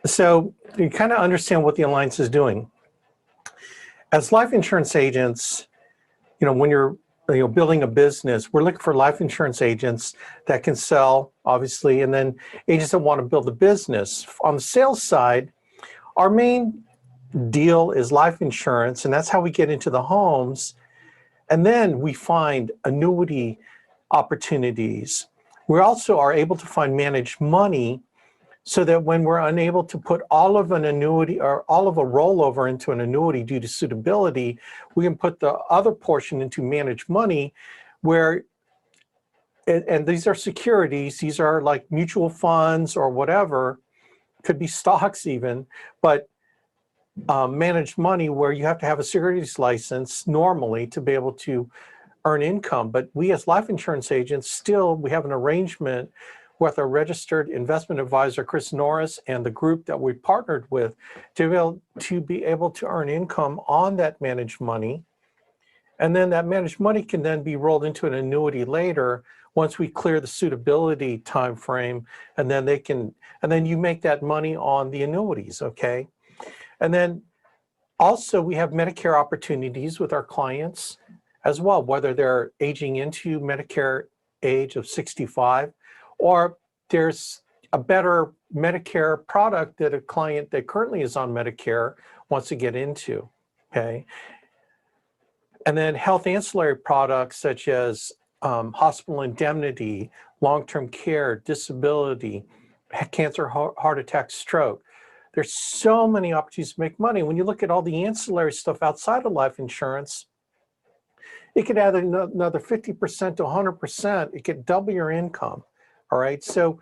So you kind of understand what the alliance is doing. As life insurance agents, when you're building a business, we're looking for life insurance agents that can sell, obviously, and then agents that want to build a business. On the sales side, our main deal is life insurance, and that's how we get into the homes. And then we find annuity opportunities. We also are able to find managed money so that when we're unable to put all of an annuity or all of a rollover into an annuity due to suitability, we can put the other portion into managed money where, and these are securities, these are like mutual funds or whatever, could be stocks even, but managed money where you have to have a securities license normally to be able to earn income. But we as life insurance agents, still, we have an arrangement with our registered investment advisor, Chris Norris, and the group that we partnered with to be able to earn income on that managed money. And then that managed money can then be rolled into an annuity later once we clear the suitability time frame, and then you make that money on the annuities, okay? And then also we have Medicare opportunities with our clients as well, whether they're aging into Medicare age of 65, or there's a better Medicare product that a client that currently is on Medicare wants to get into, okay? And then health ancillary products such as hospital indemnity, long-term care, disability, cancer, heart attack, stroke. There's so many opportunities to make money. When you look at all the ancillary stuff outside of life insurance, it could add another 50% to 100%. It could double your income, all right? So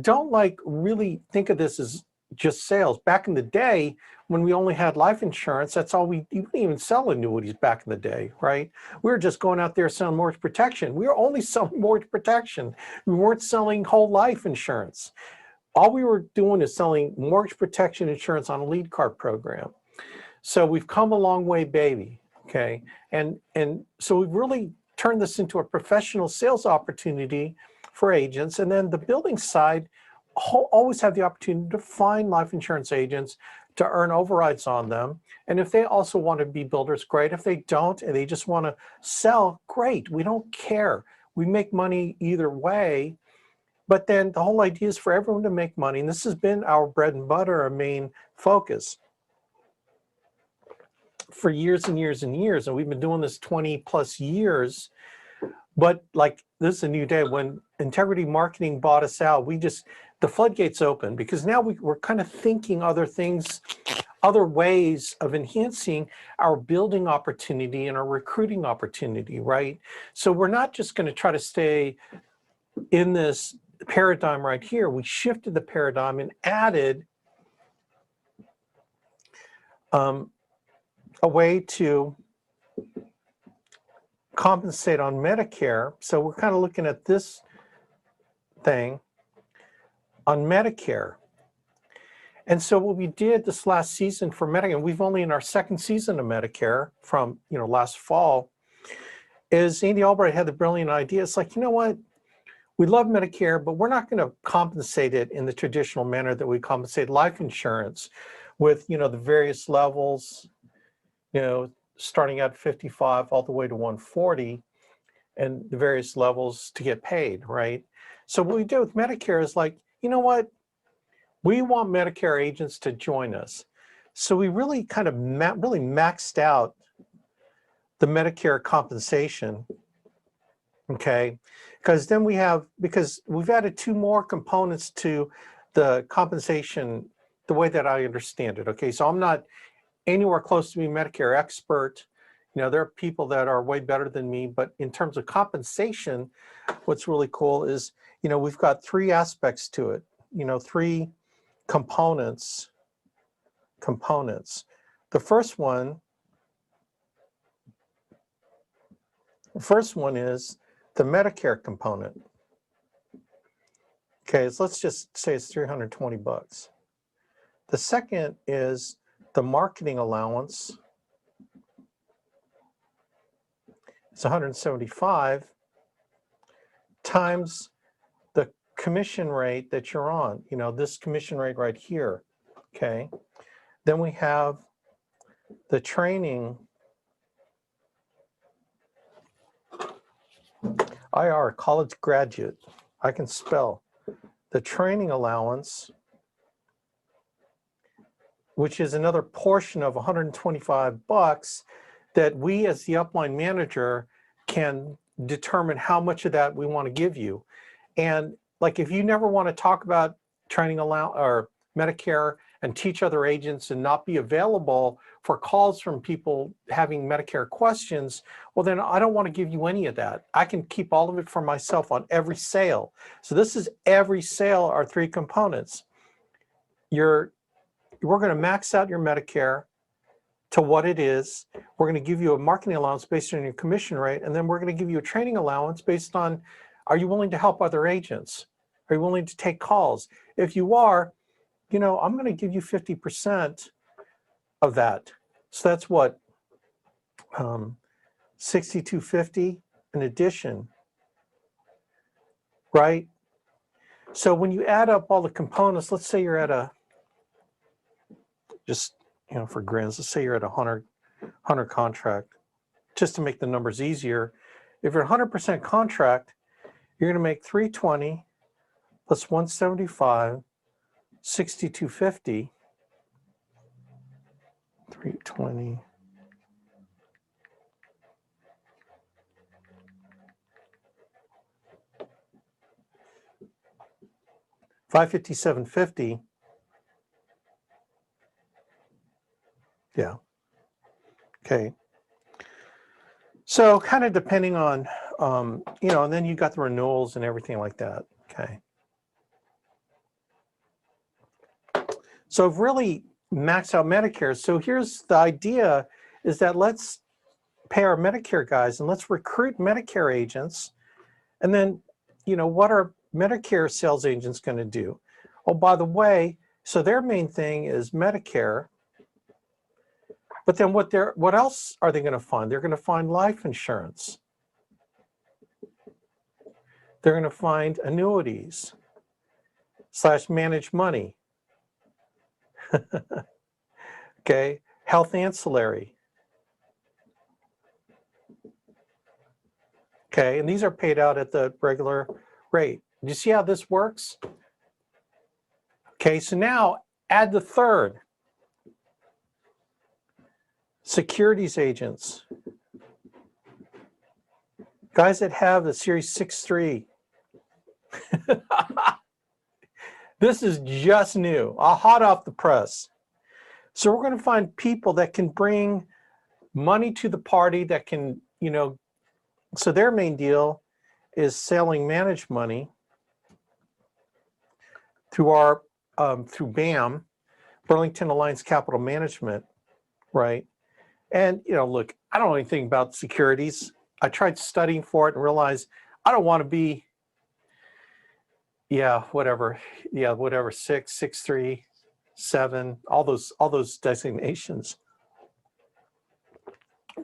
don't really think of this as just sales. Back in the day, when we only had life insurance, that's all you didn't even sell annuities back in the day, right? We were just going out there selling mortgage protection. We were only selling mortgage protection. We weren't selling whole life insurance. All we were doing is selling mortgage protection insurance on a lead card program. So we've come a long way, baby, okay? And so we've really turned this into a professional sales opportunity for agents. And then the building side, always have the opportunity to find life insurance agents to earn overrides on them. And if they also want to be builders, great. If they don't and they just want to sell, great. We don't care. We make money either way. But then the whole idea is for everyone to make money. And this has been our bread and butter, our main focus for years and years and years. And we've been doing this 20 plus years. But this is a new day. When Integrity Marketing bought us out, the floodgates open, because now we're kind of thinking other things, other ways of enhancing our building opportunity and our recruiting opportunity, right? So we're not just going to try to stay in this paradigm right here. We shifted the paradigm and added a way to compensate on Medicare. So we're kind of looking at this thing on Medicare. And so what we did this last season for Medicare, and we've only in our second season of Medicare from last fall, is Andy Albright had the brilliant idea. It's like, you know what? We love Medicare, but we're not going to compensate it in the traditional manner that we compensate life insurance with, the various levels, starting at 55 all the way to 140 and the various levels to get paid, right? So what we do with Medicare is you know what? We want Medicare agents to join us. So we really kind of really maxed out the Medicare compensation, okay? Because then because we've added two more components to the compensation, the way that I understand it, okay? So I'm not anywhere close to being a Medicare expert. There are people that are way better than me, but in terms of compensation, what's really cool is, we've got three aspects to it, three components. The first one is the Medicare component. Okay, so let's just say it's $320. The second is the marketing allowance. It's 175 times the commission rate that you're on, this commission rate right here. Okay. Then we have the training IR, college graduate. I can spell. The training allowance, which is another portion of $125 that we as the upline manager can determine how much of that we want to give you. And like if you never want to talk about training allowance or Medicare and teach other agents and not be available for calls from people having Medicare questions, well then I don't want to give you any of that. I can keep all of it for myself on every sale. So this is every sale are 3 components. We're going to max out your Medicare to what it is. We're going to give you a marketing allowance based on your commission rate, and then we're going to give you a training allowance based on, are you willing to help other agents? Are you willing to take calls? If you are, you know, I'm going to give you 50% of that. So that's what, $62.50 in addition, right? So when you add up all the components, let's say you're at a, just, you know, for grins, let's say you're at a 100 contract, just to make the numbers easier. If you're 100% contract, you're going to make 320 plus 175, 62.50, 320. $557.50. Yeah. Okay. So kind of depending on, you know, and then you got the renewals and everything like that. Okay. So I've really maxed out Medicare. So here's the idea is that let's pay our Medicare guys and let's recruit Medicare agents. And then, you know, what are Medicare sales agents going to do? Oh, by the way, so their main thing is Medicare. But then what else are they going to find? They're going to find life insurance. They're going to find annuities / managed money. Okay, health ancillary. Okay, and these are paid out at the regular rate. Do you see how this works? Okay, so now add the third. Securities agents. Guys that have the Series 6.3. This is just new, hot off the press. So we're going to find people that can bring money to the party that can, you know, so their main deal is selling managed money through our, through BAM, Burlington Alliance Capital Management, right? And, you know, look, I don't know anything about securities. I tried studying for it and realized I don't want to be, whatever, 6, 6.3, 7, all those designations.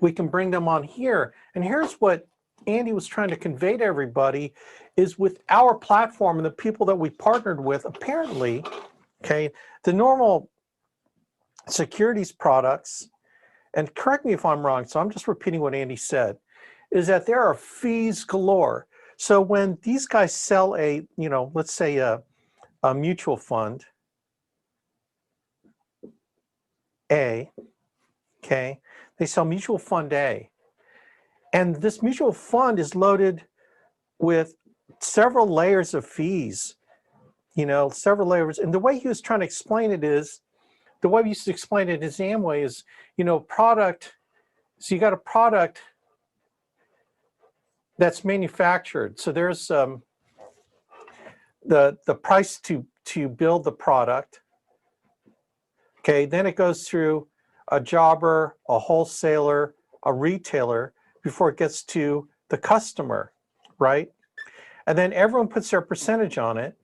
We can bring them on here. And here's what Andy was trying to convey to everybody is with our platform and the people that we partnered with, apparently, okay, the normal securities products, and correct me if I'm wrong, so I'm just repeating what Andy said, is that there are fees galore. So when these guys sell a, you know, let's say a mutual fund, A, okay, they sell mutual fund A. And this mutual fund is loaded with several layers of fees, you know, several layers. And the way he was trying to explain it is, the way we used to explain it is Amway is, you know, product, so you got a product that's manufactured. So there's the price to build the product. Okay, then it goes through a jobber, a wholesaler, a retailer before it gets to the customer, right? And then everyone puts their percentage on it.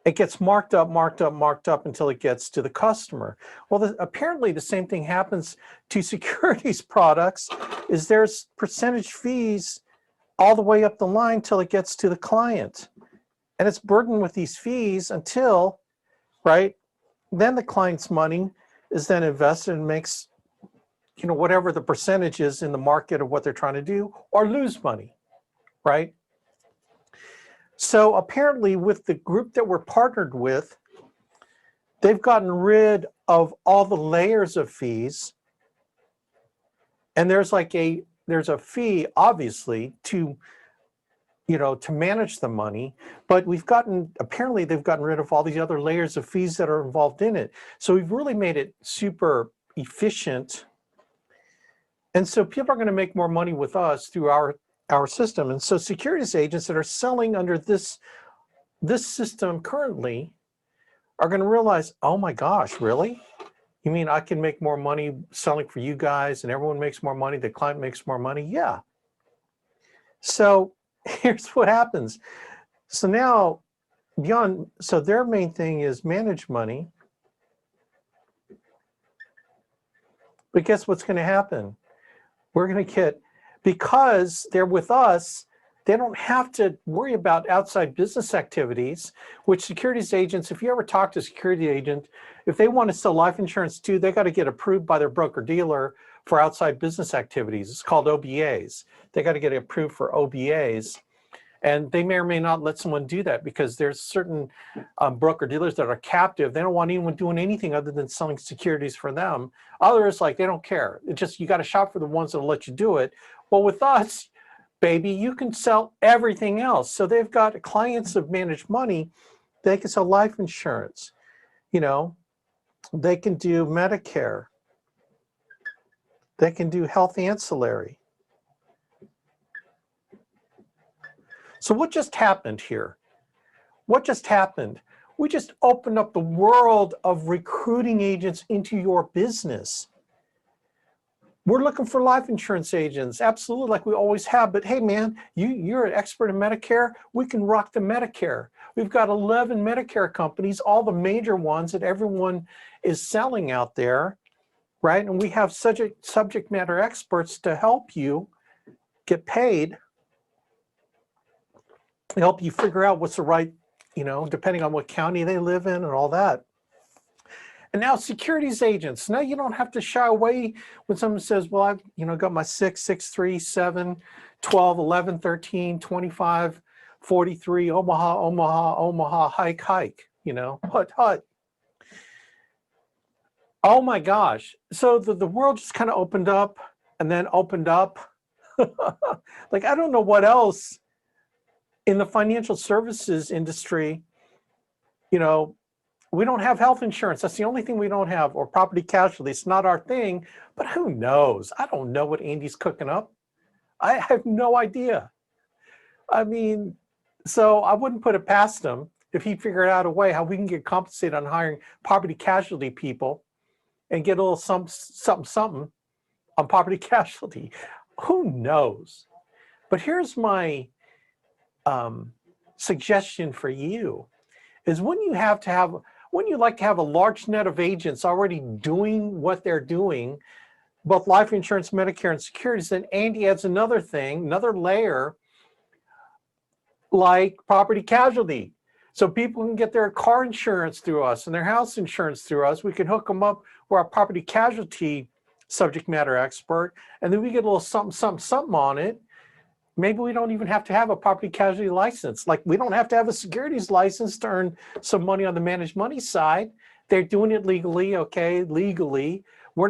It gets marked up until it gets to the customer. Well, apparently the same thing happens to securities products, is there's percentage fees all the way up the line till it gets to the client. And it's burdened with these fees until, right, then the client's money is then invested and makes, whatever the percentage is in the market of what they're trying to do, or lose money, right? So apparently with the group that we're partnered with, they've gotten rid of all the layers of fees. And there's a fee, obviously, to manage the money, but apparently they've gotten rid of all these other layers of fees that are involved in it. So we've really made it super efficient. And so people are going to make more money with us through our system. And so securities agents that are selling under this system currently are going to realize, oh my gosh, really? You mean I can make more money selling for you guys and everyone makes more money, the client makes more money? Yeah. So here's what happens. So now so their main thing is manage money. But guess what's going to happen? We're going to get, because they're with us, they don't have to worry about outside business activities, which securities agents, if you ever talk to a security agent, if they want to sell life insurance too, they got to get approved by their broker dealer for outside business activities. It's called OBAs. They got to get approved for OBAs. And they may or may not let someone do that because there's certain broker dealers that are captive. They don't want anyone doing anything other than selling securities for them. Others, they don't care. It's just, you got to shop for the ones that'll let you do it. Well, with us, baby, you can sell everything else. So they've got clients of managed money. They can sell life insurance. They can do Medicare. They can do health ancillary. So what just happened here? What just happened? We just opened up the world of recruiting agents into your business. We're looking for life insurance agents, absolutely, like we always have. But hey, man, you're an expert in Medicare. We can rock the Medicare. We've got 11 Medicare companies, all the major ones that everyone is selling out there, right? And we have subject matter experts to help you get paid, help you figure out what's the right, depending on what county they live in and all that. And now securities agents, now you don't have to shy away when someone says, well, I've got my 6, 6, 3, 7, 12, 11, 13, 25, 43, Omaha, hike, hut. Oh my gosh. So the world just kind of opened up and then opened up. I don't know what else in the financial services industry, we don't have health insurance. That's the only thing we don't have, or property casualty. It's not our thing, but who knows? I don't know what Andy's cooking up. I have no idea. I mean, so I wouldn't put it past him if he figured out a way how we can get compensated on hiring property casualty people and get a little something on property casualty. Who knows? But here's my suggestion for you is when you like to have a large net of agents already doing what they're doing, both life insurance, Medicare, and securities, then Andy adds another thing, another layer, like property casualty. So people can get their car insurance through us and their house insurance through us. We can hook them up with our property casualty subject matter expert, and then we get a little something on it. Maybe we don't even have to have a property casualty license. We don't have to have a securities license to earn some money on the managed money side. They're doing it legally, okay, legally. We're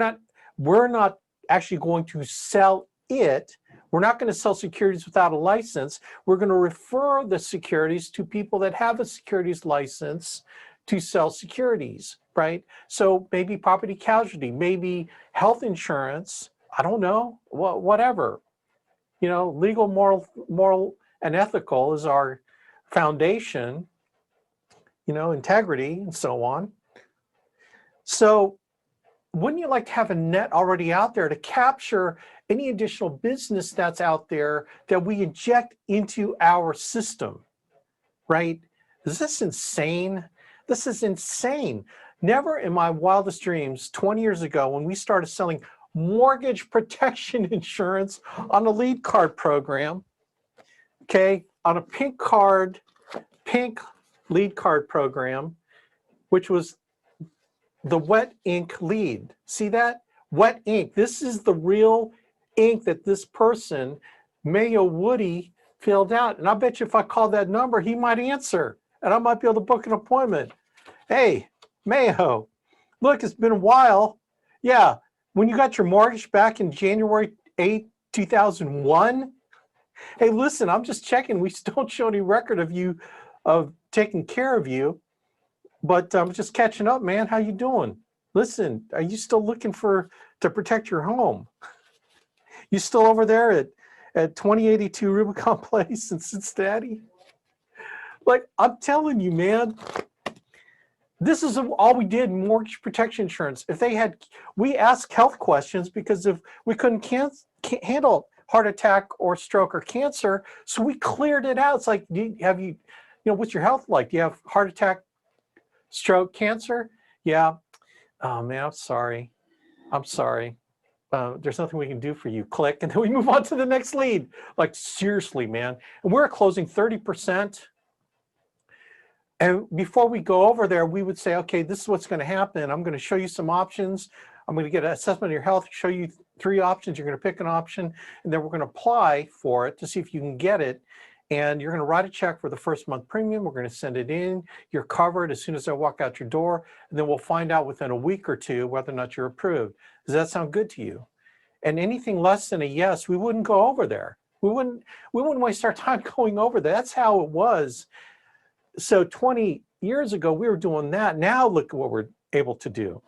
not actually going to sell it. We're not going to sell securities without a license. We're going to refer the securities to people that have a securities license to sell securities, right? So maybe property casualty, maybe health insurance, I don't know, whatever. Legal, moral, and ethical is our foundation, integrity and so on. So wouldn't you like to have a net already out there to capture any additional business that's out there that we inject into our system, right? Is this insane? This is insane. Never in my wildest dreams, 20 years ago, when we started selling mortgage protection insurance on a lead card program, okay, on a pink lead card program, which was the wet ink lead. See that? Wet ink. This is the real ink that this person, Mayo Woody, filled out. And I bet you if I call that number, he might answer. And I might be able to book an appointment. Hey, Mayo, look, it's been a while. Yeah, when you got your mortgage back in January 8th, 2001, hey, listen, I'm just checking. We still don't show any record of you, of taking care of you. But I'm just catching up, man. How you doing? Listen, are you still looking to protect your home? You still over there at 2082 Rubicon Place in Cincinnati? Like, I'm telling you, man, this is all we did in mortgage protection insurance. If they had, we asked health questions because if we couldn't handle heart attack or stroke or cancer, so we cleared it out. It's like, what's your health like? Do you have heart attack, stroke, cancer? Yeah. Oh man, I'm sorry. There's nothing we can do for you. Click, and then we move on to the next lead. Like, seriously, man. And we're closing 30%. And before we go over there, we would say, okay, this is what's going to happen. I'm going to show you some options. I'm going to get an assessment of your health, show you 3 options. You're going to pick an option, and then we're going to apply for it to see if you can get it. And you're going to write a check for the first month premium. We're going to send it in. You're covered as soon as I walk out your door. And then we'll find out within a week or 2 whether or not you're approved. Does that sound good to you? And anything less than a yes, we wouldn't go over there. We wouldn't waste our time going over there. That's how it was. So 20 years ago, we were doing that. Now look at what we're able to do.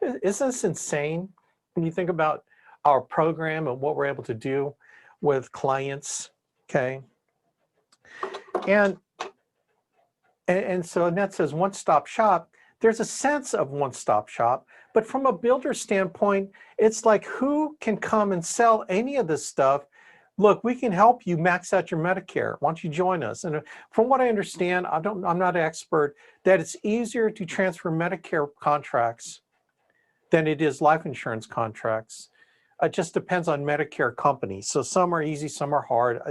Isn't this insane when you think about our program and what we're able to do with clients, okay? And so Annette says one-stop shop. There's a sense of one-stop shop, but from a builder standpoint, it's like, who can come and sell any of this stuff? Look, we can help you max out your Medicare. Why don't you join us? And from what I understand, I'm not an expert, that it's easier to transfer Medicare contracts than it is life insurance contracts. It just depends on Medicare companies. So some are easy, some are hard,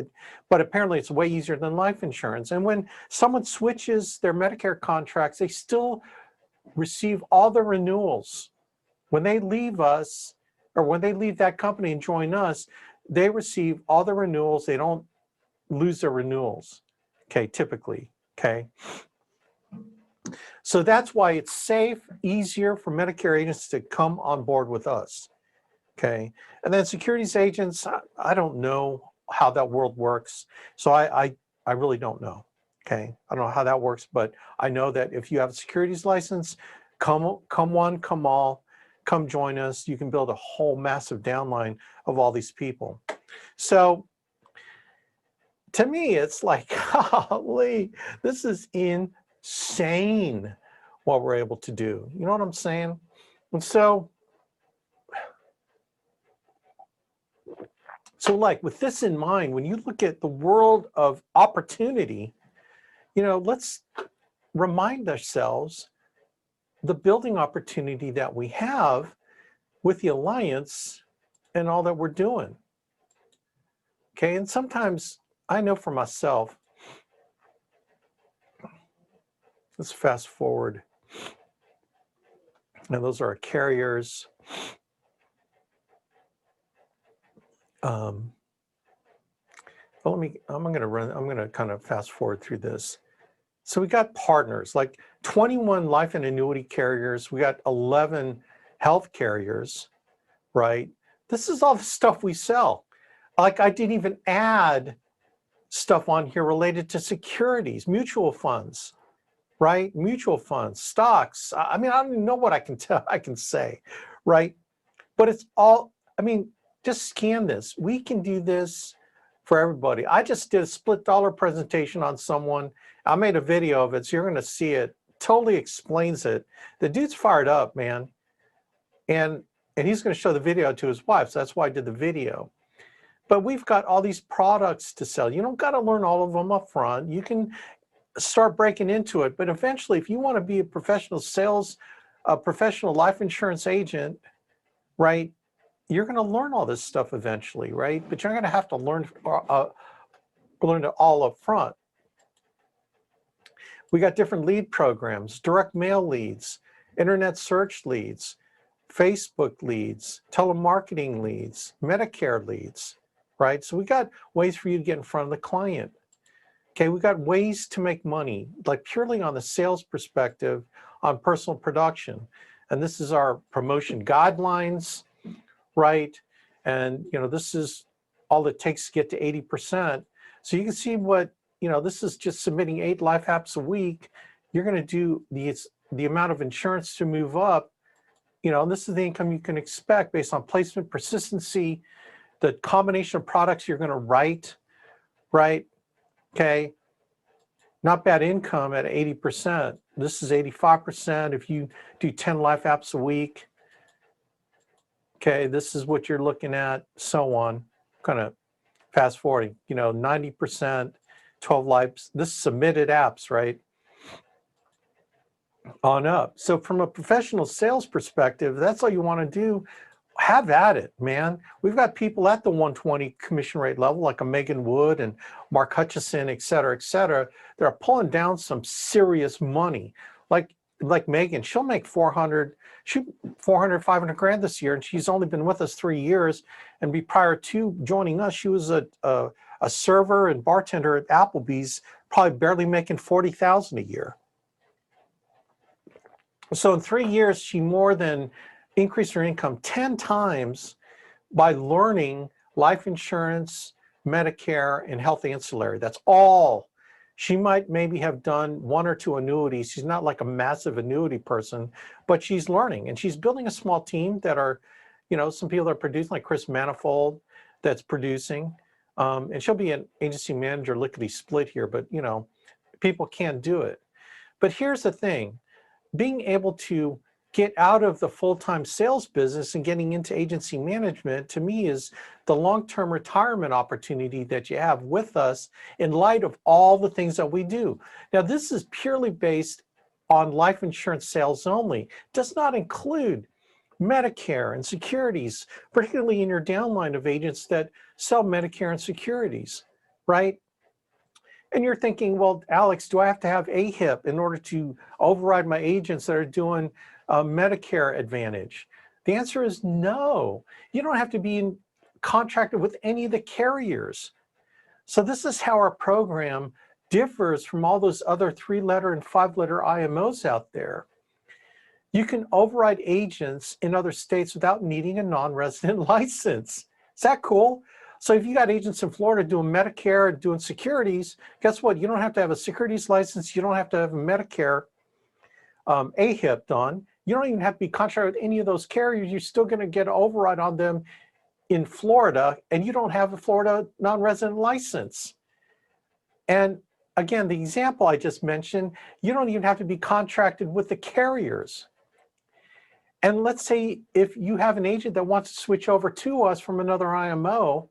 but apparently it's way easier than life insurance. And when someone switches their Medicare contracts, they still receive all the renewals. When they leave us, or when they leave that company and join us, they receive all the renewals. They don't lose their renewals, okay, typically, okay? So that's why it's safe, easier for Medicare agents to come on board with us. Okay, and then securities agents, I don't know how that world works. So I really don't know, okay? I don't know how that works, but I know that if you have a securities license, come one, come all, come join us. You can build a whole massive downline of all these people. So to me, it's like, golly, this is insane what we're able to do. You know what I'm saying? And so like with this in mind, when you look at the world of opportunity, let's remind ourselves the building opportunity that we have with the Alliance and all that we're doing. Okay, and sometimes I know for myself, let's fast forward. And those are our carriers. I'm going to kind of fast forward through this. So we got partners, like 21 life and annuity carriers. We got 11 health carriers, right? This is all the stuff we sell. Like, I didn't even add stuff on here related to securities, mutual funds, right? Mutual funds, stocks. I mean, I don't even know what I can say, right? But it's all, just scan this. We can do this for everybody. I just did a split dollar presentation on someone. I made a video of it, so you're going to see it. Totally explains it. The dude's fired up, man. And he's going to show the video to his wife, so that's why I did the video. But we've got all these products to sell. You don't got to learn all of them up front. You can start breaking into it. But eventually, if you want to be a professional professional life insurance agent, right, you're going to learn all this stuff eventually, right? But you're going to have to learn it all up front. We got different lead programs, direct mail leads. internet search leads, Facebook leads, telemarketing leads, Medicare leads, right? So we got ways for you to get in front of the client. Okay, we got ways to make money, like purely on the sales perspective on personal production. And this is our promotion guidelines, right? And, this is all it takes to get to 80%. So you can see what, this is just submitting 8 life apps a week. You're going to do the amount of insurance to move up. This is the income you can expect based on placement, persistency, the combination of products you're going to write, right? Okay. Not bad income at 80%. This is 85% if you do 10 life apps a week. Okay, this is what you're looking at, so on. Kind of fast forwarding, 90%, 12 lives. This is submitted apps, right? On up. So from a professional sales perspective, that's all you want to do. Have at it, man. We've got people at the 120 commission rate level, like a Megan Wood and Mark Hutchison, et cetera, that are pulling down some serious money. Like Megan, she'll make 400, 500 grand this year, and she's only been with us 3 years. And prior to joining us, she was a server and bartender at Applebee's, probably barely making 40,000 a year. So in 3 years, she more than increased her income 10 times by learning life insurance, Medicare, and health ancillary. That's all. She might maybe have done 1 or 2 annuities. She's not like a massive annuity person, but she's learning, and she's building a small team that are, some people that are producing, like Chris Manifold, that's producing. And she'll be an agency manager lickety split here, but people can do it. But here's the thing, being able to get out of the full-time sales business and getting into agency management, to me, is the long-term retirement opportunity that you have with us in light of all the things that we do. Now, this is purely based on life insurance sales only. It does not include Medicare and securities, particularly in your downline of agents that sell Medicare and securities, right? And you're thinking, well, Alex, do I have to have AHIP in order to override my agents that are doing Medicare Advantage? The answer is no. You don't have to be contracted with any of the carriers. So this is how our program differs from all those other 3-letter and 5-letter IMOs out there. You can override agents in other states without needing a non-resident license. Is that cool? So if you got agents in Florida doing Medicare, doing securities, guess what? You don't have to have a securities license. You don't have to have a Medicare AHIP done. You don't even have to be contracted with any of those carriers. You're still going to get an override on them in Florida, and you don't have a Florida non-resident license. And again, the example I just mentioned, you don't even have to be contracted with the carriers. And let's say if you have an agent that wants to switch over to us from another IMO,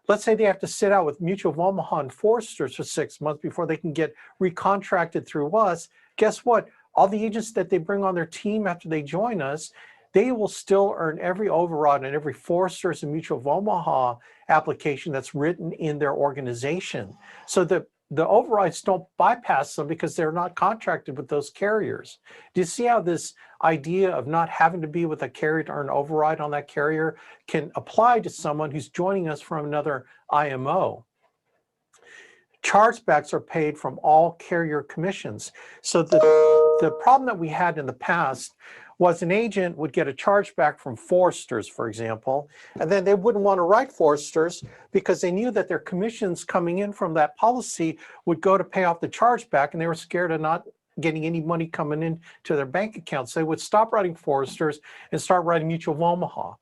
let's say they have to sit out with Mutual of Omaha and Foresters for 6 months before they can get recontracted through us. Guess what? All the agents that they bring on their team after they join us, they will still earn every override and every Foresters and Mutual of Omaha application that's written in their organization. So the overrides don't bypass them because they're not contracted with those carriers. Do you see how this idea of not having to be with a carrier to earn override on that carrier can apply to someone who's joining us from another IMO? Chargebacks are paid from all carrier commissions. So the problem that we had in the past was an agent would get a chargeback from Foresters, for example, and then they wouldn't want to write Foresters because they knew that their commissions coming in from that policy would go to pay off the chargeback, and they were scared of not getting any money coming in to their bank accounts. They would stop writing Foresters and start writing Mutual of Omaha,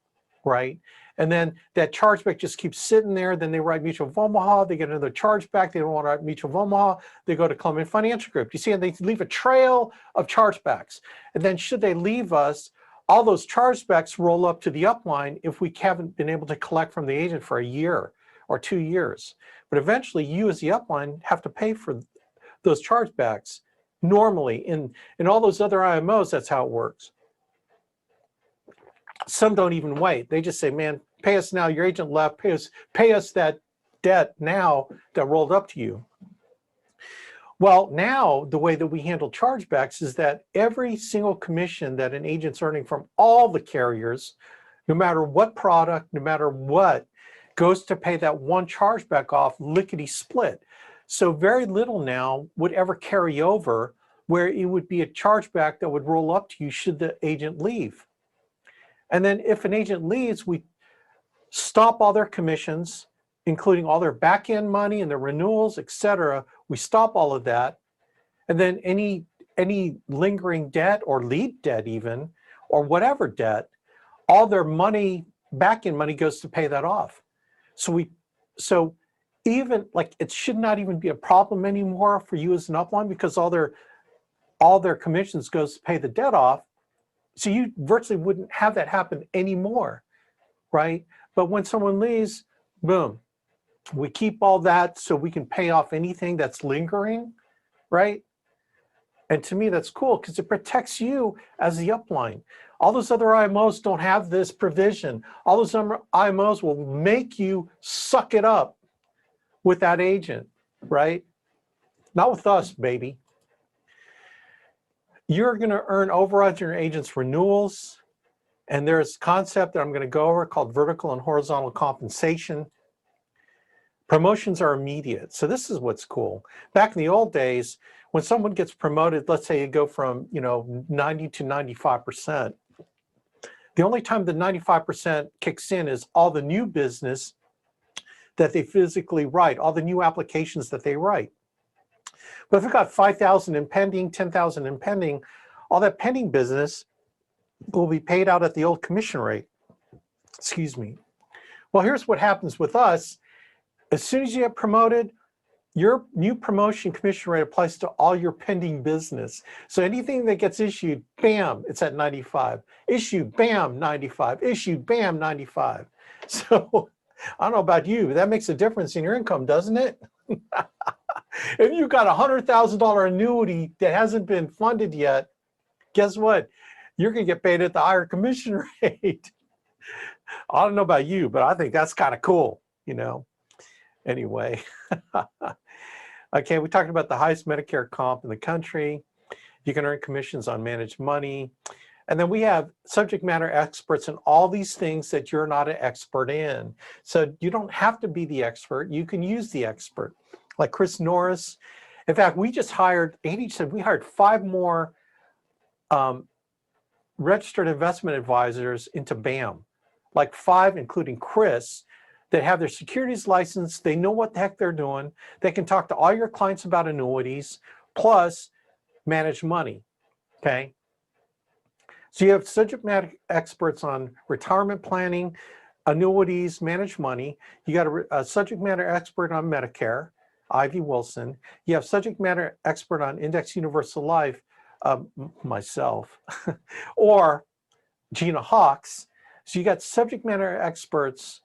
right? And then that chargeback just keeps sitting there. Then they write Mutual of Omaha. They get another chargeback. They don't want to write Mutual of Omaha. They go to Columbia Financial Group. You see, and they leave a trail of chargebacks. And then should they leave us, all those chargebacks roll up to the upline if we haven't been able to collect from the agent for a year or 2 years. But eventually, you as the upline have to pay for those chargebacks. Normally, in all those other IMOs, that's how it works. Some don't even wait. They just say, man, pay us now. Your agent left. Pay us that debt now that rolled up to you. Well, now the way that we handle chargebacks is that every single commission that an agent's earning from all the carriers, no matter what product, no matter what, goes to pay that one chargeback off lickety split. So very little now would ever carry over where it would be a chargeback that would roll up to you should the agent leave. And then if an agent leaves, we stop all their commissions, including all their back end money and their renewals, etc. We stop all of that. And then any lingering debt or lead debt even, or whatever debt, all their money, back end money goes to pay that off. So even like it should not even be a problem anymore for you as an upline because all their commissions goes to pay the debt off. So you virtually wouldn't have that happen anymore, right? But when someone leaves, boom, we keep all that so we can pay off anything that's lingering, right? And to me, that's cool because it protects you as the upline. All those other IMOs don't have this provision. All those IMOs will make you suck it up with that agent, right? Not with us, baby. You're going to earn overrides on your agent's renewals. And there's a concept that I'm going to go over called vertical and horizontal compensation. Promotions are immediate. So this is what's cool. Back in the old days, when someone gets promoted, let's say you go from 90 to 95%. The only time the 95% kicks in is all the new business that they physically write, all the new applications that they write. But if we've got 5,000 in pending, 10,000 in pending, all that pending business will be paid out at the old commission rate. Excuse me. Well, here's what happens with us. As soon as you get promoted, your new promotion commission rate applies to all your pending business. So anything that gets issued, bam, it's at 95. Issued, bam, 95. Issued, bam, 95. So I don't know about you, but that makes a difference in your income, doesn't it? If you've got a $100,000 annuity that hasn't been funded yet, guess what? You're going to get paid at the higher commission rate. I don't know about you, but I think that's kind of cool, Anyway. Okay, we talked about the highest Medicare comp in the country. You can earn commissions on managed money. And then we have subject matter experts in all these things that you're not an expert in. So you don't have to be the expert. You can use the expert. Like Chris Norris. In fact, we just hired, Andy said we hired 5 more registered investment advisors into BAM. Like 5, including Chris, that have their securities license. They know what the heck they're doing. They can talk to all your clients about annuities, plus manage money, okay? So you have subject matter experts on retirement planning, annuities, manage money. You got a subject matter expert on Medicare, Ivy Wilson. You have subject matter expert on Index Universal Life, myself, or Gina Hawks. So you got subject matter experts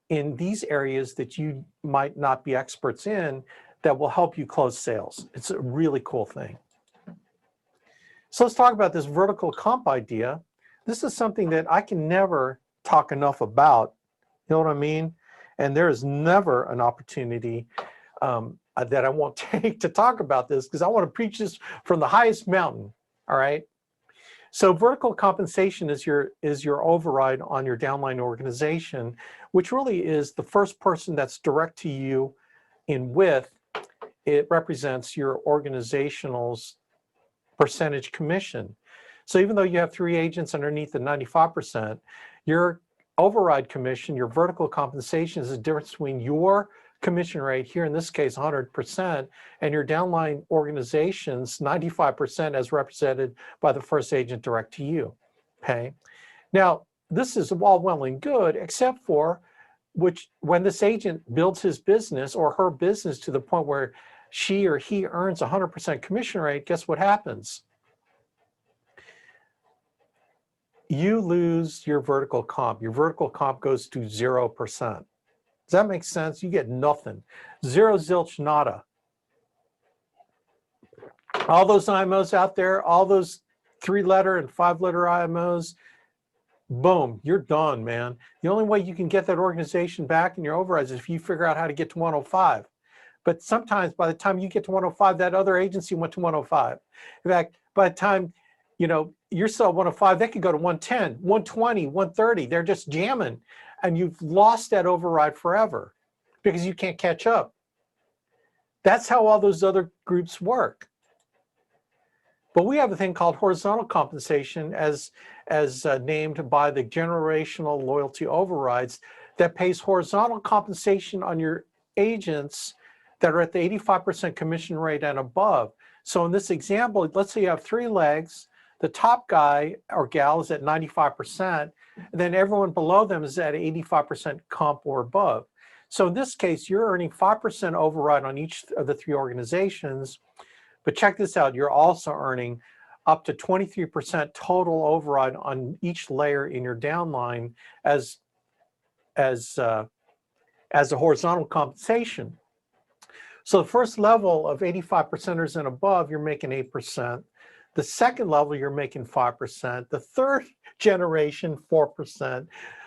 in these areas that you might not be experts in that will help you close sales. It's a really cool thing. So let's talk about this vertical comp idea. This is something that I can never talk enough about. You know what I mean? And there is never an opportunity that I won't take to talk about this because I want to preach this from the highest mountain, all right? So vertical compensation is your override on your downline organization, which really is the first person that's direct to you in width. It represents your organizational's percentage commission. So even though you have 3 agents underneath the 95%, your override commission, your vertical compensation is the difference between your commission rate, here in this case 100%, and your downline organization's 95% as represented by the first agent direct to you, okay? Now, this is all well and good, except for when this agent builds his business or her business to the point where she or he earns 100% commission rate, guess what happens? You lose your vertical comp. Your vertical comp goes to 0%. Does that make sense? You get nothing. 0, zilch, nada. All those IMOs out there, all those 3-letter and 5-letter IMOs, boom, you're done, man. The only way you can get that organization back in your overrides is if you figure out how to get to 105. But sometimes by the time you get to 105, that other agency went to 105. In fact, by the time you're still at 105, they could go to 110, 120, 130. They're just jamming. And you've lost that override forever because you can't catch up. That's how all those other groups work. But we have a thing called horizontal compensation as named by the generational loyalty overrides that pays horizontal compensation on your agents that are at the 85% commission rate and above. So in this example, let's say you have 3 legs. The top guy or gal is at 95%, and then everyone below them is at 85% comp or above. So in this case, you're earning 5% override on each of the 3 organizations. But check this out, you're also earning up to 23% total override on each layer in your downline as a horizontal compensation. So the first level of 85%ers and above, you're making 8%. The second level, you're making 5%. The third generation, 4%.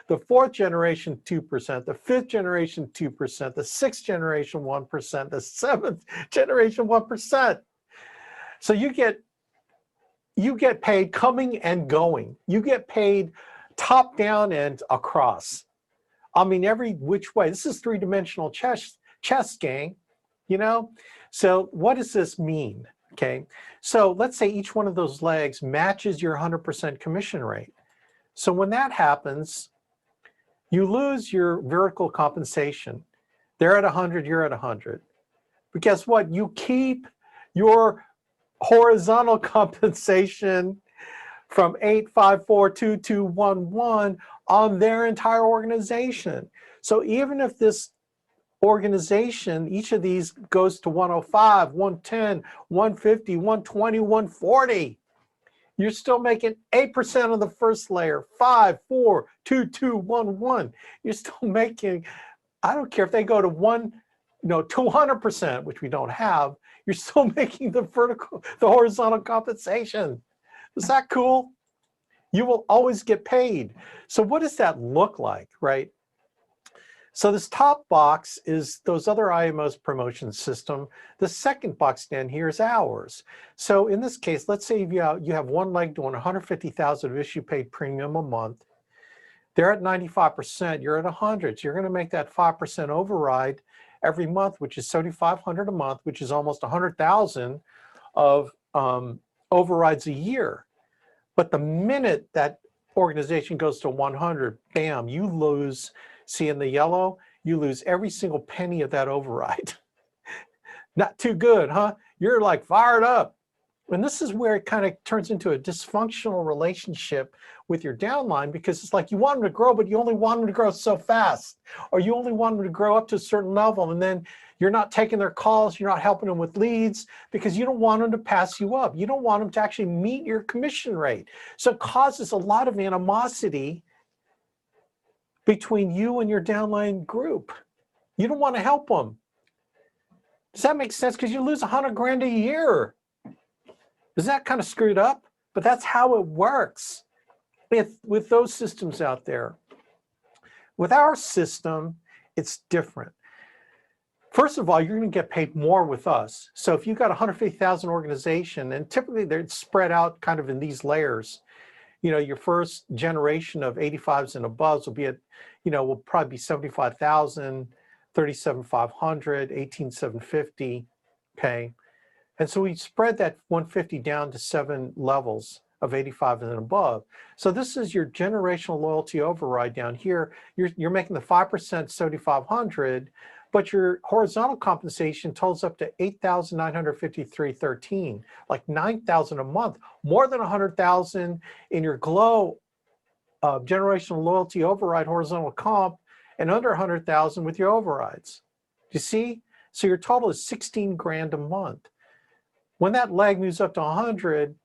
The fourth generation, 2%. The fifth generation, 2%. The sixth generation, 1%. The seventh generation, 1%. So you get paid coming and going. You get paid top down and across. I mean, every which way. This is 3-dimensional chess gang, So what does this mean? Okay, so let's say each one of those legs matches your 100% commission rate. So when that happens, you lose your vertical compensation. They're at 100, you're at 100. But guess what? You keep your horizontal compensation from 8542211 on their entire organization. So even if this organization, each of these goes to 105, 110, 150, 120, 140, you're still making 8% on the first layer, 5, 4, 2, 2, 1, 1. You're still making, I don't care if they go to 200%, which we don't have, you're still making the horizontal compensation. Is that cool? You will always get paid. So what does that look like, right? So this top box is those other IMO's promotion system. The second box down here is ours. So in this case, let's say you have one leg doing 150,000 of issue paid premium a month. They're at 95%, you're at 100. So you're going to make that 5% override every month, which is $7,500 a month, which is almost 100,000 of overrides a year. But the minute that organization goes to 100, bam, you lose. See in the yellow, you lose every single penny of that override. Not too good, huh? You're like fired up. And this is where it kind of turns into a dysfunctional relationship with your downline, because it's like you want them to grow, but you only want them to grow so fast, or you only want them to grow up to a certain level, and then you're not taking their calls, you're not helping them with leads, because you don't want them to pass you up. You don't want them to actually meet your commission rate. So it causes a lot of animosity between you and your downline group. You don't want to help them. Does that make sense? Because you lose 100 grand a year. Is that kind of screwed up? But that's how it works with those systems out there. With our system, it's different. First of all, you're going to get paid more with us. So if you've got a 150,000 organization, and typically they're spread out kind of in these layers, your first generation of 85s and above will be at, will probably be 75,000, 37,500, 18,750, okay? And so we spread that 150 down to 7 levels of 85 and above. So this is your generational loyalty override down here. You're making the 5% 7,500, but your horizontal compensation totals up to 8,953.13, like 9,000 a month, more than 100,000 in your glow generational loyalty override horizontal comp, and under 100,000 with your overrides. Do you see? So your total is 16 grand a month. When that leg moves up to 100,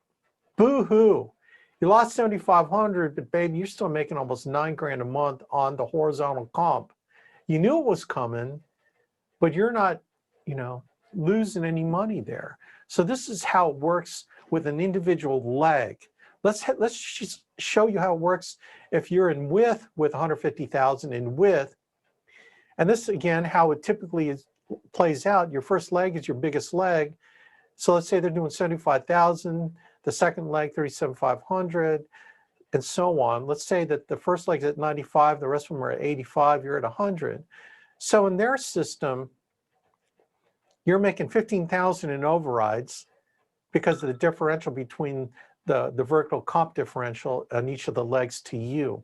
boo-hoo. You lost 7,500, but baby, you're still making almost 9 grand a month on the horizontal comp. You knew it was coming, but you're not, losing any money there. So this is how it works with an individual leg. Let's just show you how it works if you're in with 150,000 in with. And this again, how it typically is plays out, your first leg is your biggest leg. So let's say they're doing 75,000, the second leg 37,500, and so on. Let's say that the first leg's at 95, the rest of them are at 85, you're at 100. So in their system, you're making 15,000 in overrides because of the differential between the vertical comp differential on each of the legs to you.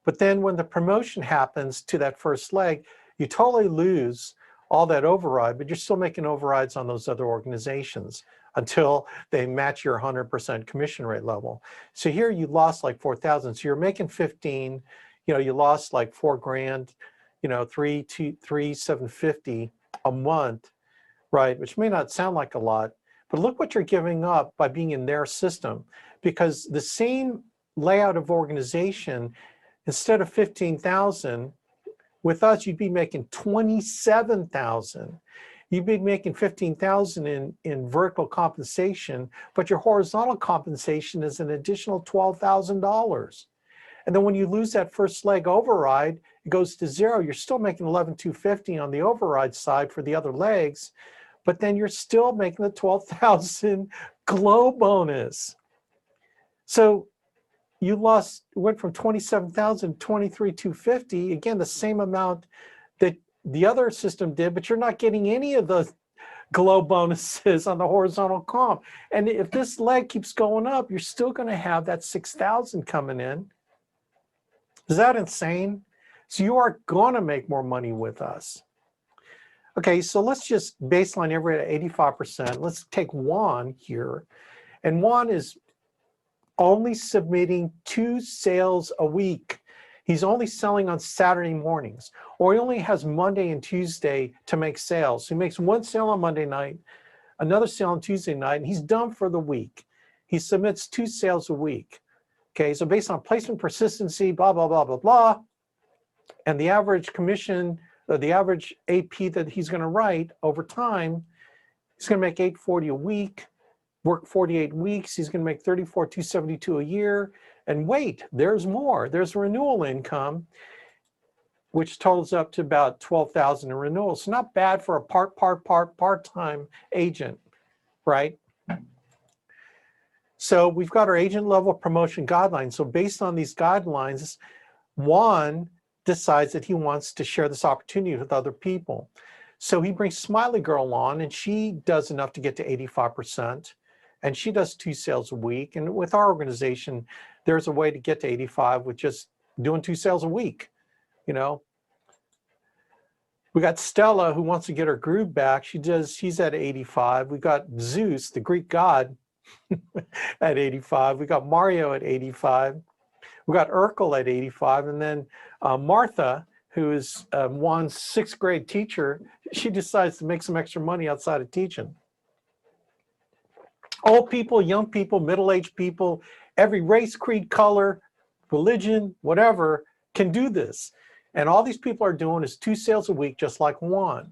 But then when the promotion happens to that first leg, you totally lose all that override, but you're still making overrides on those other organizations until they match your 100% commission rate level. So here you lost like 4,000. So you're making 15, you lost like 4 grand, 3,750 a month, right? Which may not sound like a lot, but look what you're giving up by being in their system, because the same layout of organization, instead of 15,000, with us, you'd be making 27,000. You'd be making 15,000 in vertical compensation, but your horizontal compensation is an additional $12,000. And then when you lose that first leg override, it goes to 0. You're still making 11,250 on the override side for the other legs, but then you're still making the 12,000 glow bonus. So you went from 27,000 to 23,250, again, the same amount that the other system did, but you're not getting any of the glow bonuses on the horizontal comp. And if this leg keeps going up, you're still going to have that 6,000 coming in. Is that insane? So you are going to make more money with us. Okay, so let's just baseline everybody at 85%. Let's take Juan here. And Juan is only submitting 2 sales a week. He's only selling on Saturday mornings, or he only has Monday and Tuesday to make sales. So he makes 1 sale on Monday night, another sale on Tuesday night, and he's done for the week. He submits 2 sales a week. Okay, so based on placement persistency, blah, blah, blah, blah, blah, and the average commission, the average AP that he's gonna write over time, he's gonna make $840 a week, work 48 weeks, he's gonna make $34,272 a year. And wait, there's more. There's renewal income, which totals up to about 12,000 in renewals. So not bad for a part-time agent, right? So we've got our agent level promotion guidelines. So based on these guidelines, Juan decides that he wants to share this opportunity with other people. So he brings Smiley Girl on, and she does enough to get to 85%. And she does 2 sales a week. And with our organization, there's a way to get to 85 with just doing 2 sales a week, We got Stella, who wants to get her groove back. She's at 85. We got Zeus, the Greek god, at 85. We got Mario at 85. We got Urkel at 85. And then Martha, who is Juan's 6th grade teacher, she decides to make some extra money outside of teaching. Old people, young people, middle-aged people, every race, creed, color, religion, whatever, can do this. And all these people are doing is 2 sales a week, just like Juan.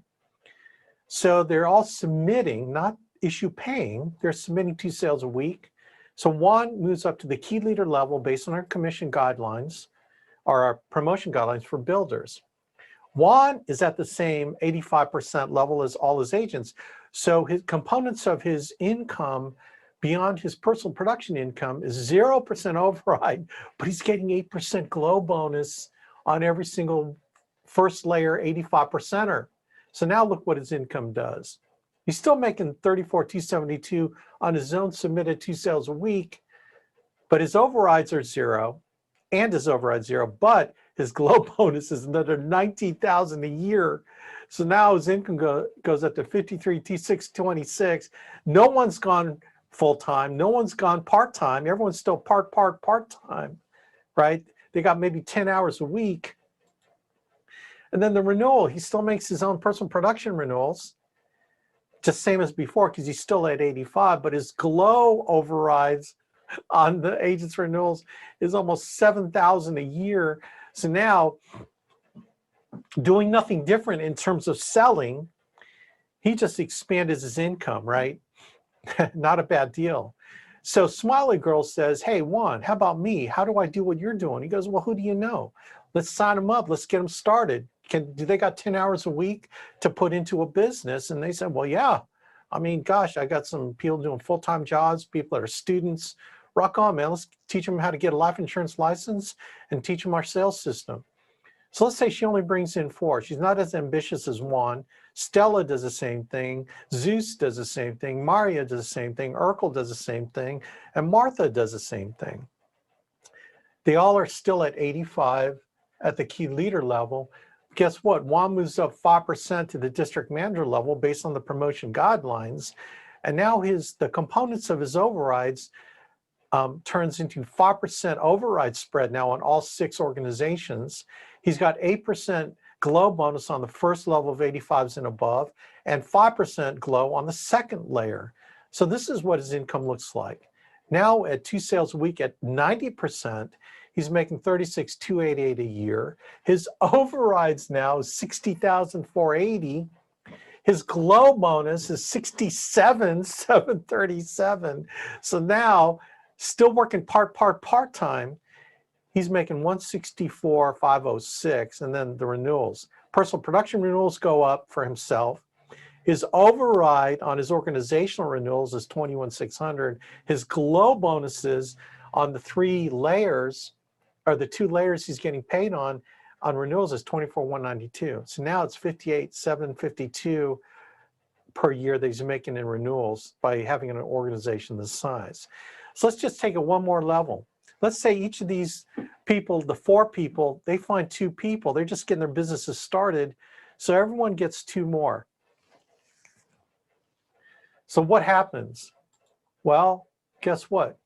So they're all submitting, not issue paying, they're submitting 2 sales a week. So Juan moves up to the key leader level based on our commission guidelines, or our promotion guidelines for builders. Juan is at the same 85% level as all his agents. So his components of his income beyond his personal production income is 0% override, but he's getting 8% glow bonus on every single first layer 85%er. So now look what his income does. He's still making $34,272 on his own submitted 2 sales a week, but his overrides are 0 and his override 0, but his glow bonus is another $19,000 a year. So now his income goes up to $53,626. No one's gone full-time. No one's gone part-time. Everyone's still part-time, right? They got maybe 10 hours a week. And then the renewal, he still makes his own personal production renewals, just same as before, because he's still at 85, but his glow overrides on the agent's renewals is almost $7,000 a year. So now, doing nothing different in terms of selling, he just expanded his income, right? Not a bad deal. So Smiley Girl says, hey, Juan, how about me? How do I do what you're doing? He goes, well, who do you know? Let's sign him up. Let's get him started. do they got 10 hours a week to put into a business? And they said, well, yeah. I mean, gosh, I got some people doing full-time jobs, people that are students. Rock on, man. Let's teach them how to get a life insurance license and teach them our sales system. So let's say she only brings in 4. She's not as ambitious as Juan. Stella does the same thing. Zeus does the same thing. Maria does the same thing. Urkel does the same thing. And Martha does the same thing. They all are still at 85 at the key leader level. Guess what? Juan moves up 5% to the district manager level based on the promotion guidelines. And now the components of his overrides turns into 5% override spread now on all 6 organizations. He's got 8% glow bonus on the first level of 85s and above, and 5% glow on the second layer. So this is what his income looks like. Now at 2 sales a week at 90%, he's making $36,288 a year. His overrides now is $60,480. His glow bonus is $67,737. So now, still working part-time, he's making $164,506, and then the renewals. Personal production renewals go up for himself. His override on his organizational renewals is $21,600. His glow bonuses on the 3 layers, or the 2 layers he's getting paid on renewals is $24,192. So now it's $58,752 per year that he's making in renewals by having an organization this size. So let's just take it one more level. Let's say each of these people, the 4 people, they find 2 people. They're just getting their businesses started. So everyone gets 2 more. So what happens? Well, guess what?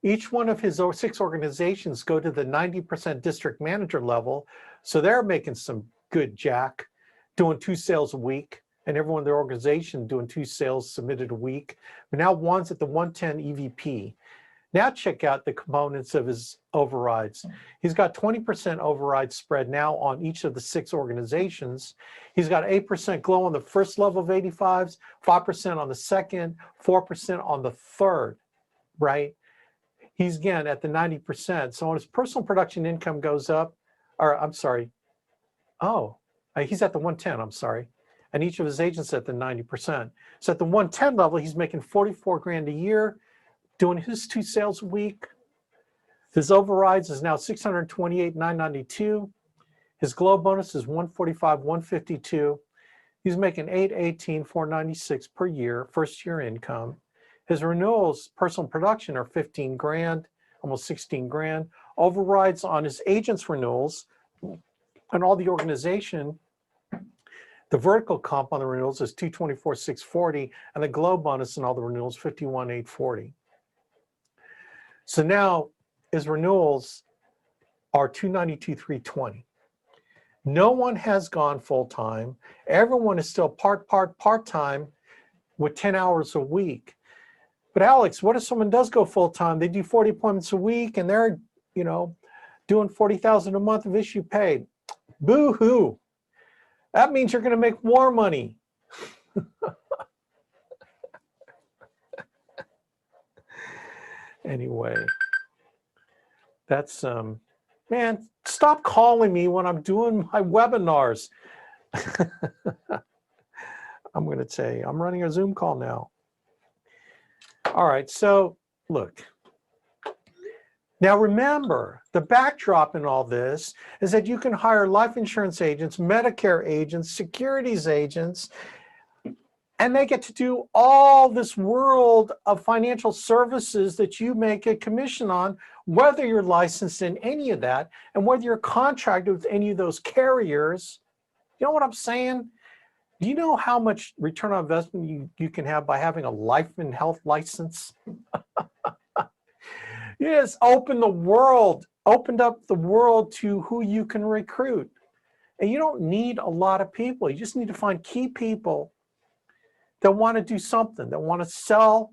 Each one of his 6 organizations go to the 90% district manager level. So they're making some good jack, doing 2 sales a week. And everyone in their organization doing 2 sales submitted a week. But now Juan's at the 110 EVP. Now check out the components of his overrides. He's got 20% override spread now on each of the 6 organizations. He's got 8% glow on the first level of 85s, 5% on the second, 4% on the third, right? He's again at the 90%. So when his personal production income goes up, or I'm sorry, he's at the 110, I'm sorry. And each of his agents at the 90%. So at the 110 level, he's making $44,000 a year, doing his 2 sales a week. His overrides is now $628,992. His glow bonus is $145,152. He's making $818,496 per year, first year income. His renewals, personal production, are $15,000, almost $16,000. Overrides on his agents' renewals and all the organization. The vertical comp on the renewals is $224,640, and the glow bonus and all the renewals $51,840. So now his renewals are $292,320. No one has gone full-time. Everyone is still part-time with 10 hours a week. But Alex, what if someone does go full-time? They do 40 appointments a week and they're, doing $40,000 a month of issue paid. Boo-hoo. That means you're going to make more money. Anyway, that's, man, stop calling me when I'm doing my webinars. I'm going to say, I'm running a Zoom call now. All right, so look. Now remember, the backdrop in all this is that you can hire life insurance agents, Medicare agents, securities agents, and they get to do all this world of financial services that you make a commission on, whether you're licensed in any of that, and whether you're contracted with any of those carriers. You know what I'm saying? Do you know how much return on investment you can have by having a life and health license? Yes, opened up the world to who you can recruit. And you don't need a lot of people. You just need to find key people that want to do something, that want to sell,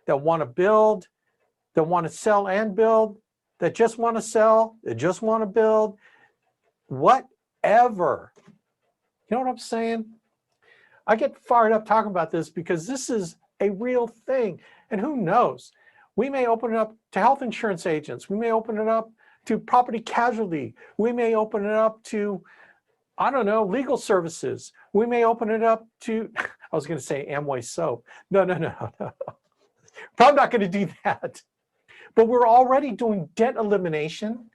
that want to build, that want to sell and build, that just want to sell, that just want to build, whatever. You know what I'm saying? I get fired up talking about this because this is a real thing. And who knows? We may open it up to health insurance agents. We may open it up to property casualty. We may open it up to I don't know, legal services. We may open it up to, I was going to say Amway soap. No, no, no, no. Probably not going to do that. But we're already doing debt elimination,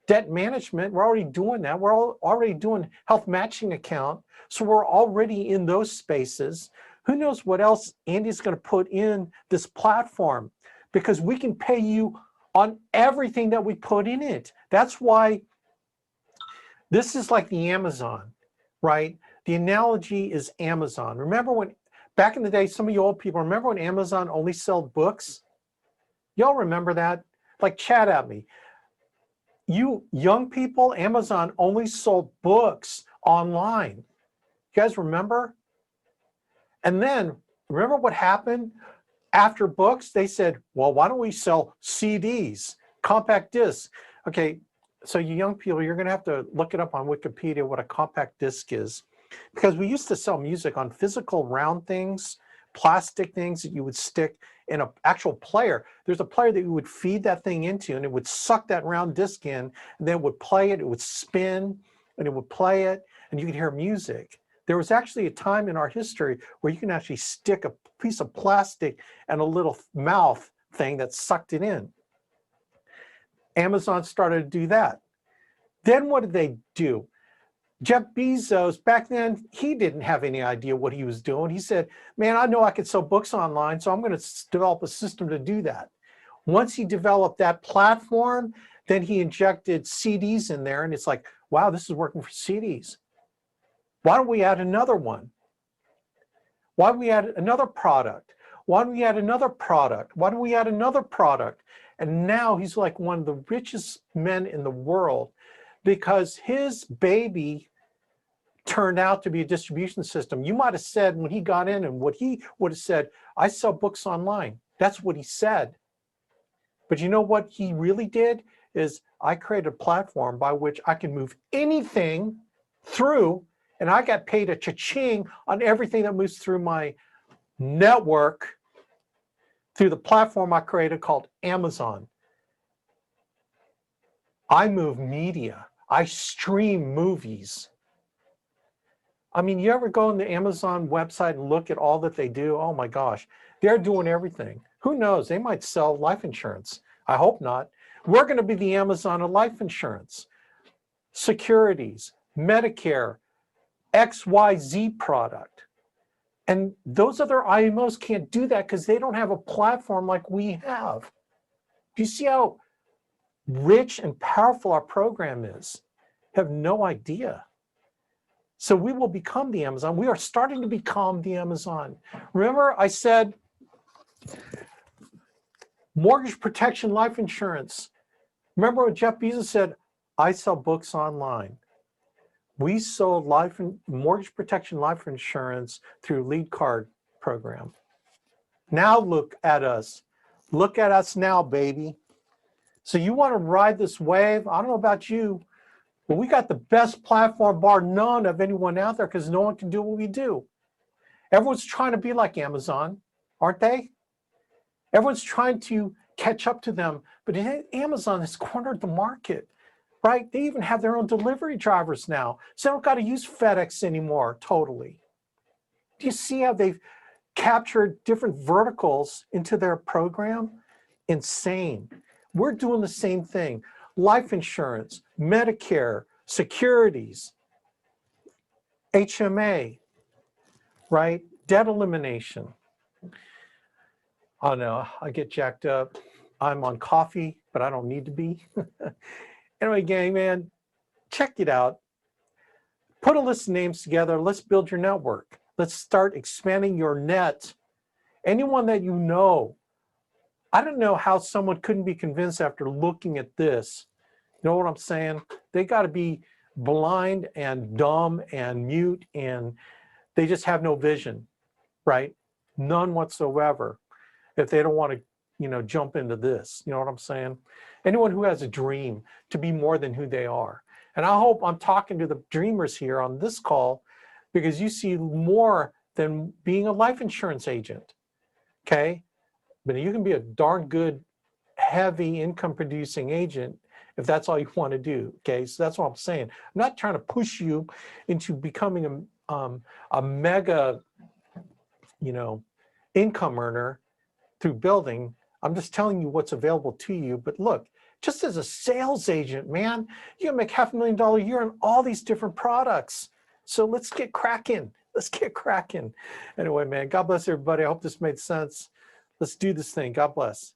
debt management. We're already doing that. We're already doing health matching account. So we're already in those spaces. Who knows what else Andy's going to put in this platform, because we can pay you on everything that we put in it. That's why this is like the Amazon, right? The analogy is Amazon. Remember when, back in the day, some of you old people, remember when Amazon only sold books? Y'all remember that? Like, chat at me. You young people, Amazon only sold books online. You guys remember? And then, remember what happened after books? They said, well, why don't we sell CDs, compact discs? Okay, so you young people, you're gonna have to look it up on Wikipedia what a compact disc is. Because we used to sell music on physical round things, plastic things that you would stick in an actual player. There's a player that you would feed that thing into, and it would suck that round disc in, and then it would play it, it would spin, and it would play it, and you could hear music. There was actually a time in our history where you can actually stick a piece of plastic and a little mouth thing that sucked it in. Amazon started to do that. Then what did they do? Jeff Bezos, back then, he didn't have any idea what he was doing. He said, man, I know I could sell books online, so I'm going to develop a system to do that. Once he developed that platform, then he injected CDs in there, and it's like, wow, this is working for CDs. Why don't we add another one? Why don't we add another product? Why don't we add another product? Why don't we add another product? And now he's like one of the richest men in the world, because his baby turned out to be a distribution system. You might have said when he got in, and what he would have said, I sell books online. That's what he said. But you know what he really did is, I created a platform by which I can move anything through, and I got paid a cha-ching on everything that moves through my network through the platform I created called Amazon. I move media. I stream movies. I mean, you ever go on the Amazon website and look at all that they do? Oh my gosh, they're doing everything. Who knows? They might sell life insurance. I hope not. We're going to be the Amazon of life insurance, securities, Medicare, XYZ product. And those other IMOs can't do that because they don't have a platform like we have. Do you see how rich and powerful our program is? Have no idea. So we will become the Amazon. We are starting to become the Amazon. Remember I said mortgage protection, life insurance. Remember what Jeff Bezos said? I sell books online. We sold mortgage protection, life insurance through Lead Card program. Now look at us. Look at us now, baby. So you want to ride this wave? I don't know about you, but we got the best platform bar none of anyone out there, because no one can do what we do. Everyone's trying to be like Amazon, aren't they? Everyone's trying to catch up to them, but Amazon has cornered the market, right? They even have their own delivery drivers now, so they don't got to use FedEx anymore, totally. Do you see how they've captured different verticals into their program? Insane. We're doing the same thing. Life insurance, Medicare, securities, HMA, right? Debt elimination. Oh no, I get jacked up. I'm on coffee, but I don't need to be. Anyway, gang, man, check it out. Put a list of names together. Let's build your network. Let's start expanding your net. Anyone that you know, I don't know how someone couldn't be convinced after looking at this. You know what I'm saying? They got to be blind and dumb and mute, and they just have no vision, right? None whatsoever. If they don't want to, jump into this, you know what I'm saying? Anyone who has a dream to be more than who they are. And I hope I'm talking to the dreamers here on this call, because you see more than being a life insurance agent, okay? But you can be a darn good, heavy income producing agent if that's all you want to do. Okay, so that's what I'm saying. I'm not trying to push you into becoming a mega, income earner through building. I'm just telling you what's available to you. But look, just as a sales agent, man, you can make $500,000 a year on all these different products. So let's get cracking. Let's get cracking. Anyway, man, God bless everybody. I hope this made sense. Let's do this thing. God bless.